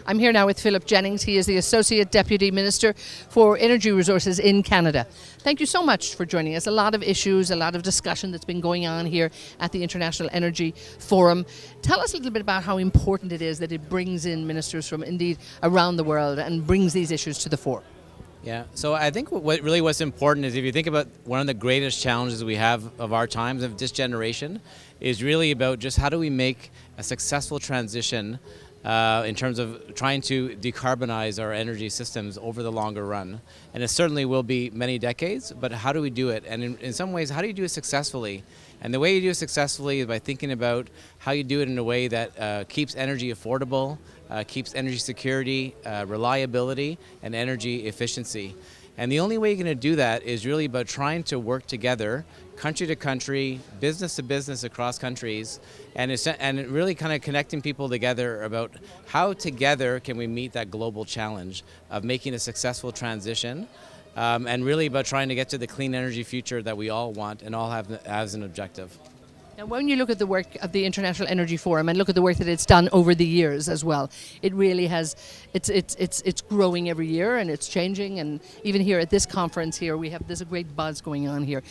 I'm here now with Philip Jennings. He is the Associate Deputy Minister for Energy Resources in Canada. Thank you so much for joining us. A lot of issues, a lot of discussion that's been going on here at the International Energy Forum. Tell us a little bit about how important it is that it brings in ministers from indeed around the world and brings these issues to the fore. Yeah, so I think what's important is if you think about one of the greatest challenges we have of our times, of this generation, is really about just how do we make a successful transition in terms of trying to decarbonize our energy systems over the longer run. And it certainly will be many decades, but how do we do it? And in some ways, how do you do it successfully? And the way you do it successfully is by thinking about how you do it in a way that keeps energy affordable, keeps energy security, reliability, and energy efficiency. And the only way you're going to do that is really about trying to work together, country to country, business to business across countries, and really kind of connecting people together about how together can we meet that global challenge of making a successful transition, and really about trying to get to the clean energy future that we all want and all have as an objective. Now, when you look at the work of the International Energy Forum and look at the work that it's done over the years as well, it really has, it's growing every year and it's changing. And even here at this conference here, there's a great buzz going on here.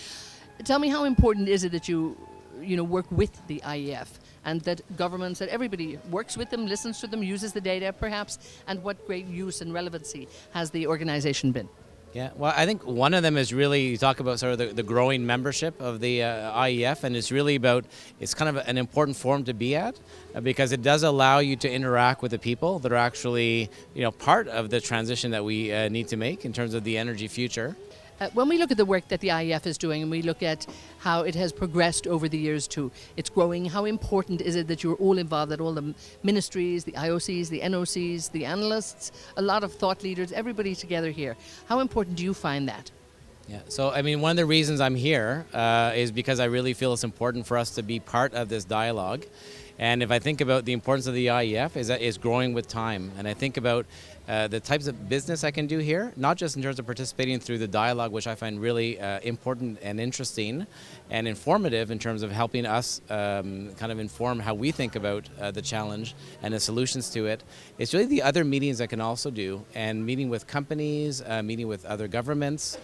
Tell me, how important is it that you work with the IEF and that governments, that everybody works with them, listens to them, uses the data perhaps, and what great use and relevancy has the organization been? Yeah, well, I think one of them is really, you talk about sort of the growing membership of the IEF, and it's really about, it's kind of an important forum to be at because it does allow you to interact with the people that are actually, part of the transition that we need to make in terms of the energy future. When we look at the work that the IEF is doing and we look at how it has progressed over the years too, it's growing, how important is it that you're all involved, that all the ministries, the IOCs, the NOCs, the analysts, a lot of thought leaders, everybody together here? How important do you find that? Yeah, so I mean, one of the reasons I'm here is because I really feel it's important for us to be part of this dialogue. And if I think about the importance of the IEF, is that it's growing with time. And I think about the types of business I can do here, not just in terms of participating through the dialogue, which I find really important and interesting and informative in terms of helping us kind of inform how we think about the challenge and the solutions to it. It's really the other meetings I can also do, and meeting with companies, meeting with other governments,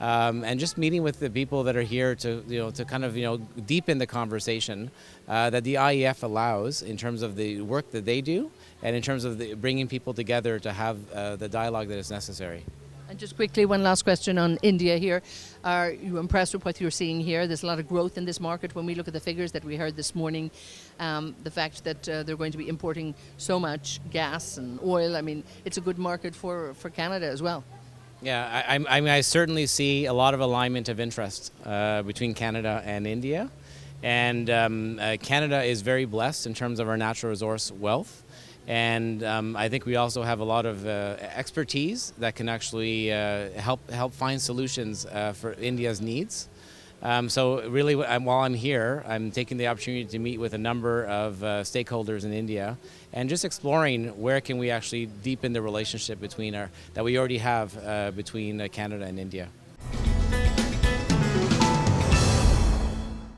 and just meeting with the people that are here to kind of deepen the conversation that the IEF allows in terms of the work that they do and in terms of bringing people together to have the dialogue that is necessary. And just quickly, one last question on India here. Are you impressed with what you're seeing here? There's a lot of growth in this market when we look at the figures that we heard this morning. The fact that they're going to be importing so much gas and oil, I mean, it's a good market for Canada as well. Yeah, I certainly see a lot of alignment of interest between Canada and India. And Canada is very blessed in terms of our natural resource wealth. And I think we also have a lot of expertise that can actually help find solutions for India's needs. So really, while I'm here, I'm taking the opportunity to meet with a number of stakeholders in India and just exploring where can we actually deepen the relationship that we already have between Canada and India.